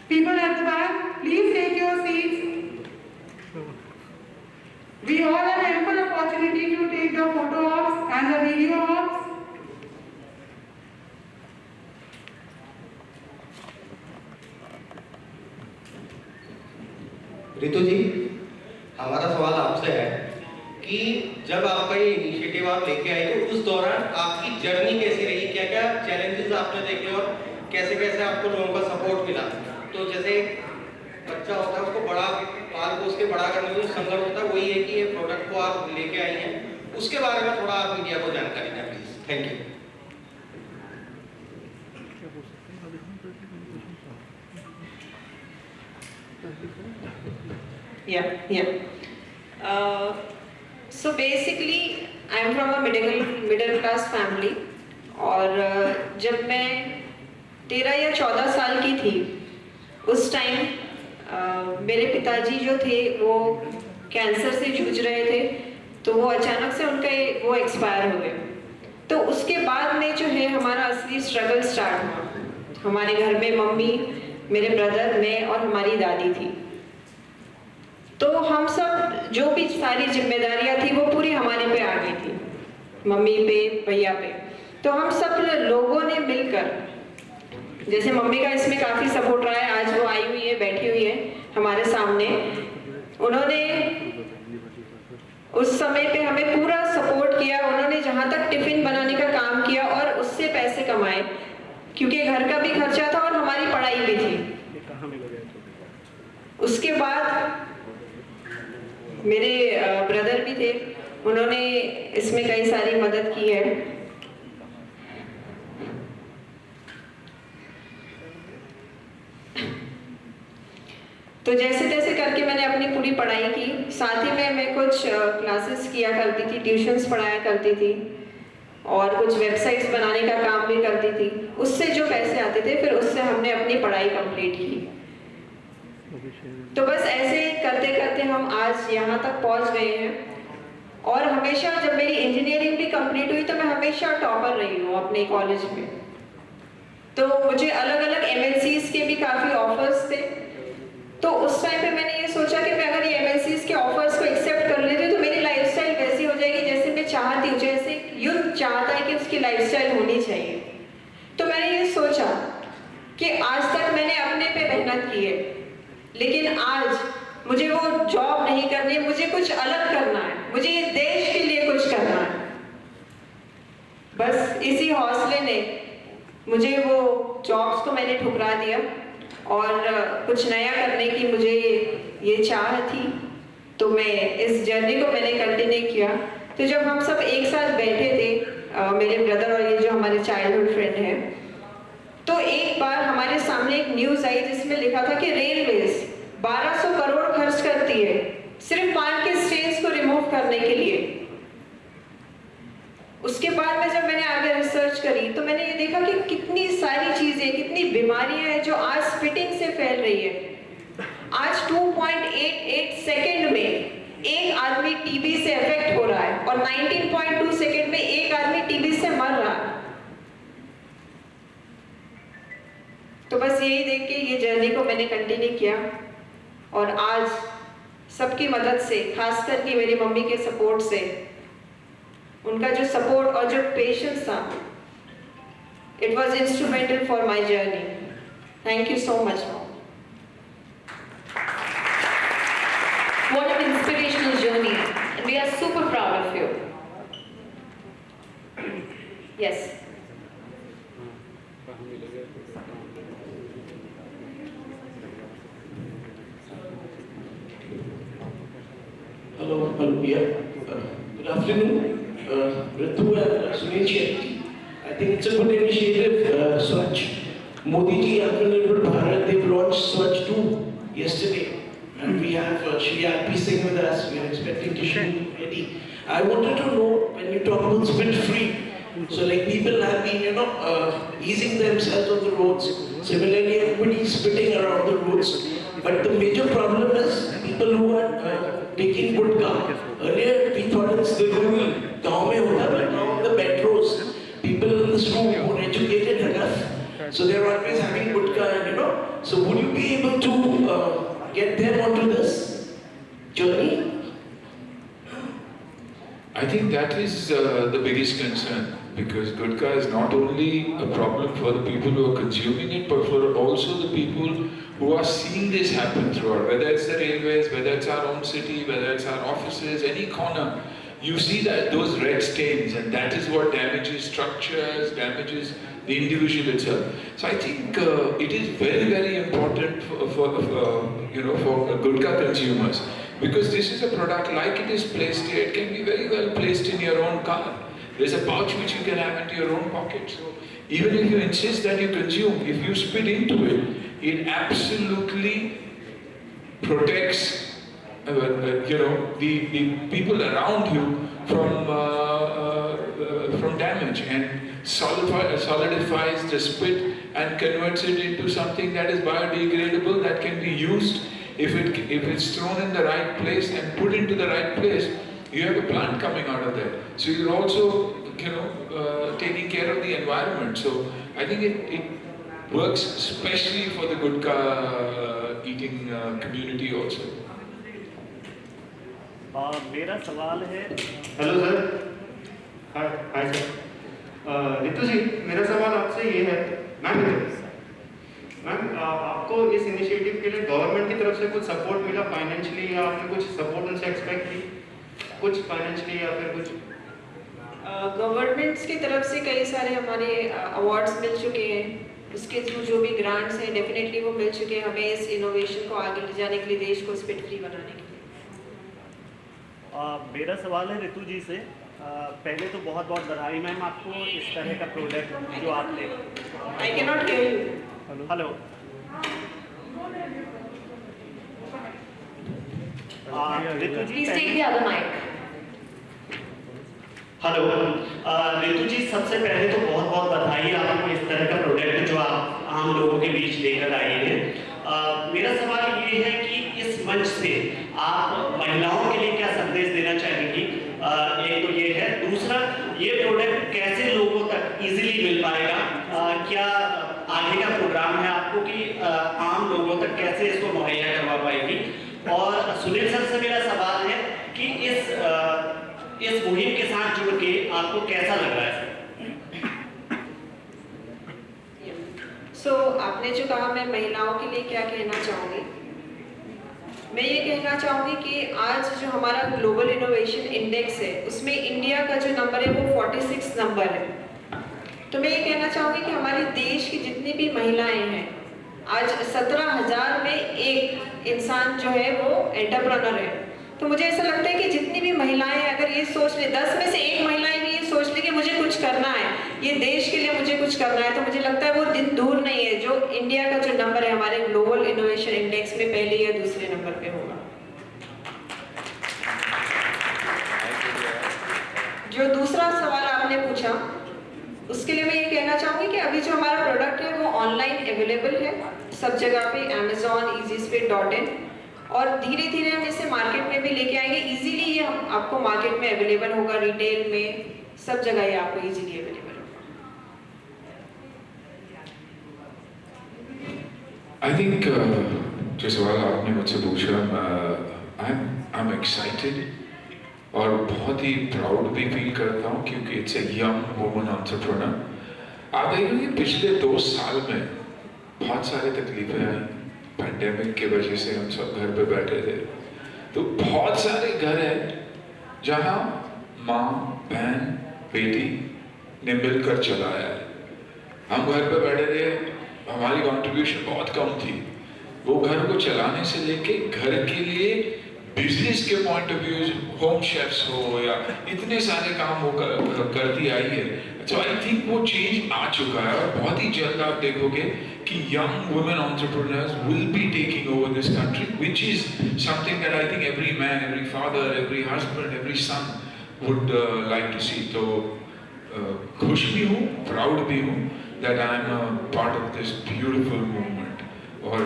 People at the back, please take your seats. We all have ample opportunity to take the photo ops and the video ops. Ritu जी, हमारा सवाल आपसे है कि जब आपका ये इनिशिएटिव आप लेके आए तो उस दौरान आपकी जर्नी कैसी रही, क्या क्या चैलेंजेस आपने देखे और कैसे कैसे आपको लोगों का सपोर्ट मिला? तो जैसे बच्चा होता है उसको बड़ा पाल पोस के बड़ा करने में जो संघर्ष होता है वही है कि ये प्रोडक्ट को आप लेके आई हैं, उसके बारे में थोड़ा आप मीडिया को जानकारी दें please. Thank you. So basically I am from a middle class family और जब मैं 13 या 14 साल की थी उस टाइम मेरे पिताजी जो थे वो कैंसर से जूझ रहे थे, तो वो अचानक से उनका वो एक्सपायर हो गए। तो उसके बाद में जो है हमारा असली स्ट्रगल स्टार्ट हुआ। हमारे घर में मम्मी, मेरे ब्रदर, मैं और हमारी दादी थी। तो हम सब जो भी सारी जिम्मेदारियां थी वो पूरी हमारे पे आ गई थी, मम्मी पे, भैया पे। तो हम सब लोगों ने मिलकर, जैसे मम्मी का इसमें काफी सपोर्ट रहा है, आज वो आई हुई है, बैठी हुई है हमारे सामने। उन्होंने उस समय पे हमें पूरा सपोर्ट किया। उन्होंने जहाँ तक टिफिन बनाने का काम किया और उससे पैसे कमाए, क्योंकि घर का भी खर्चा था और हमारी पढ़ाई भी थी। उसके बाद मेरे ब्रदर भी थे, उन्होंने इसमें कई सारी मदद की है। तो जैसे तैसे करके मैंने अपनी पूरी पढ़ाई की। साथ ही में मैं कुछ क्लासेस किया करती थी, ट्यूशन्स पढ़ाया करती थी और कुछ वेबसाइट्स बनाने का काम भी करती थी। उससे जो पैसे आते थे फिर उससे हमने अपनी पढ़ाई कंप्लीट की। तो बस ऐसे करते करते हम आज यहाँ तक पहुँच गए हैं। और हमेशा जब मेरी इंजीनियरिंग भी कंप्लीट हुई तो मैं हमेशा टॉपर रही हूँ अपने कॉलेज में। तो मुझे अलग अलग MNCs के भी काफ़ी ऑफर्स थे। तो उस टाइम पे मैंने ये सोचा कि मैं अगर ये MNCs के ऑफर्स को एक्सेप्ट कर लेती हूँ तो मेरी लाइफस्टाइल वैसी हो जाएगी जैसे मैं चाहती हूँ, जैसे यूथ चाहता है कि उसकी लाइफस्टाइल होनी चाहिए। तो मैंने ये सोचा कि आज तक मैंने अपने पे मेहनत की है, लेकिन आज मुझे वो जॉब नहीं करनी, मुझे कुछ अलग करना है, मुझे ये देश के लिए कुछ करना है। बस इसी हौसले ने मुझे वो जॉब्स को मैंने ठुकरा दिया और कुछ नया करने की मुझे ये चाह थी। तो मैं इस जर्नी को मैंने कंटिन्यू किया। तो जब हम सब एक साथ बैठे थे, मेरे ब्रदर और ये जो हमारे चाइल्डहुड फ्रेंड हैं, तो एक बार हमारे सामने एक न्यूज़ आई जिसमें लिखा था कि रेलवेज 1200 करोड़ खर्च करती है सिर्फ पान के स्टेन्स को रिमूव करने के लिए। उसके बाद में जब मैंने आगे रिसर्च करी तो मैंने ये देखा कि कितनी सारी चीजें, कितनी बीमारियां हैं जो आज स्पिटिंग से फैल रही है। आज 2.88 सेकंड में एक आदमी टीबी से अफेक्ट हो रहा है और 19.2 सेकंड में एक आदमी टीबी से मर रहा है। तो बस यही देख के ये जर्नी को मैंने कंटिन्यू किया और आज सबकी मदद से, खास करके मेरी मम्मी के सपोर्ट से, उनका जो सपोर्ट और जो पेशेंस था, it was instrumental for my journey. Thank you so much. What an inspirational journey, and we are super proud of you. Yes. Hello, yeah. Good afternoon, Ritu and Sunil Shetty. I think it's a good initiative, Swachh. Modi ji, Atmanirbhar Bharat, they've launched Swachh 2 yesterday. And we have Shri R.P. Singh with us. We are expecting to shoot ready. I wanted to know, when you talk about spit free, so like people have been, easing themselves on the roads. Similarly, everybody is spitting around the roads. But the major problem is people who are taking gutka. Earlier, we thought it's the rural, गाँव में होता, but now the metros, people in this room who are educated enough So they're always having gutka, and So would you be able to get them onto this journey? I think that is the biggest concern, because gutka is not only a problem for the people who are consuming it, but for also the people who are seeing this happen throughout, whether it's the railways, whether it's our own city, whether it's our offices, any corner. You see that those red stains, and that is what damages structures, damages the individual itself. So I think it is very, very important for gutka consumers, because this is a product like it is placed here. It can be very well placed in your own car. There's a pouch which you can have into your own pocket. So even if you insist that you consume, if you spit into it, it absolutely protects the people around you from damage, and solidifies the spit and converts it into something that is biodegradable, that can be used if it's thrown in the right place and put into the right place. You have a plant coming out of there, so you're also taking care of the environment. So I think it works especially for the gutka eating community also. मेरा सवाल है। Hello sir, hi sir. Ritu ji, मेरा सवाल आपसे ये है, ma'am आपको इस इनिशिएटिव के लिए गवर्नमेंट की तरफ से कुछ सपोर्ट मिला फाइनेंशियली, या आपने कुछ सपोर्ट उनसे एक्सपेक्ट की, कुछ फाइनेंशियली या फिर कुछ? गवर्नमेंट्स की तरफ से कई सारे हमारे अवार्ड्स मिल चुके हैं, उसके थ्रू जो भी ग्रांट्स हैं डेफिनेटली वो मिल चुके हैं हमें इस इनोवेशन को आगे ले जाने के लिए, देश को स्पिट फ्री बनाने के लिए। मेरा सवाल है रितु जी से। पहले तो बहुत बहुत बधाई मैम आपको इस तरह का प्रोडक्ट जो आपने। I can not hear you. Hello. Ritu ji Please take the other mic. Hello. Ritu ji, सबसे पहले तो बहुत बहुत बधाई आपको इस तरह का प्रोडक्ट जो आप आम लोगों के बीच लेकर आए हैं। मेरा सवाल ये है कि इस मंच से आप महिलाओं के लिए क्या संदेश देना चाहेंगी? एक तो ये है, दूसरा ये प्रोडक्ट कैसे लोगों तक इजीली मिल पाएगा? क्या आगे का प्रोग्राम है आपको कि आम लोगों तक कैसे इसको मुहैया करवा पाएगी? और सुनील सर से मेरा सवाल है कि इस मुहिम के साथ जुड़ के आपको कैसा लग रहा है? आपने जो कहा मैं महिलाओं के लिए क्या कहना चाहूँगी, मैं ये कहना चाहूँगी कि आज जो हमारा ग्लोबल इनोवेशन इंडेक्स है उसमें इंडिया का जो नंबर है वो 46 नंबर है। तो मैं ये कहना चाहूँगी कि हमारे देश की जितनी भी महिलाएं हैं, आज 17,000 में एक इंसान जो है वो एंटरप्रेन्योर है। तो मुझे ऐसा लगता है कि जितनी भी महिलाएं अगर ये सोच ले, 10 में से एक महिलाएं भी ये सोच ले कि मुझे कुछ करना है, ये देश के लिए मुझे कुछ करना है, तो मुझे लगता है वो दिन दूर नहीं है जो इंडिया का जो नंबर है हमारे ग्लोबल इनोवेशन इंडेक्स में पहले या दूसरे नंबर पे होगा। जो दूसरा सवाल आपने पूछा उसके लिए मैं ये कहना चाहूँगी कि अभी जो हमारा प्रोडक्ट है वो ऑनलाइन अवेलेबल है सब जगह पे, Amazon, easyspit.in, और धीरे धीरे हम इसे मार्केट में भी लेके आएंगे। इजीली ये आपको मार्केट में अवेलेबल होगा, रिटेल में सब जगह ये आपको इजीली अवेलेबल होगा। I think जो सवाल आपने मुझसे पूछा, I'm excited और बहुत ही प्राउड भी फील करता हूँ क्योंकि it's a young woman entrepreneur. आप देखेंगे पिछले 2 साल में बहुत सारी तकलीफें आई, पैंडेमिक की वजह से हम सब घर पे बैठे थे, तो बहुत सारे घर हैं जहाँ माँ, बहन, बेटी ने मिलकर चलाया है। हम घर पे बैठे थे, हमारी कंट्रीब्यूशन बहुत कम थी, वो घर को चलाने से लेके घर के लिए बिजनेस के point of view, home chefs हो या इतने सारे काम वो करती आई है। So I think वो चेंज आ चुका है और बहुत ही जल्द आप देखोगे कि young women entrepreneurs will be taking over this country, which is something that I think every man, every father, every husband, every son would like to see. तो खुश भी हूँ, proud भी हूँ that I am a part of this beautiful movement। और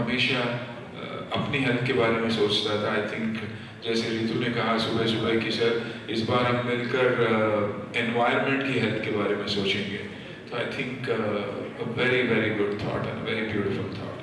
हमेशा अपनी health के बारे में सोचता था। आई थिंक जैसे रितु ने कहा सुबह सुबह कि सर इस बार हम मिलकर एनवायरनमेंट की हेल्थ के बारे में सोचेंगे, So I think a very, very good thought and a very beautiful thought.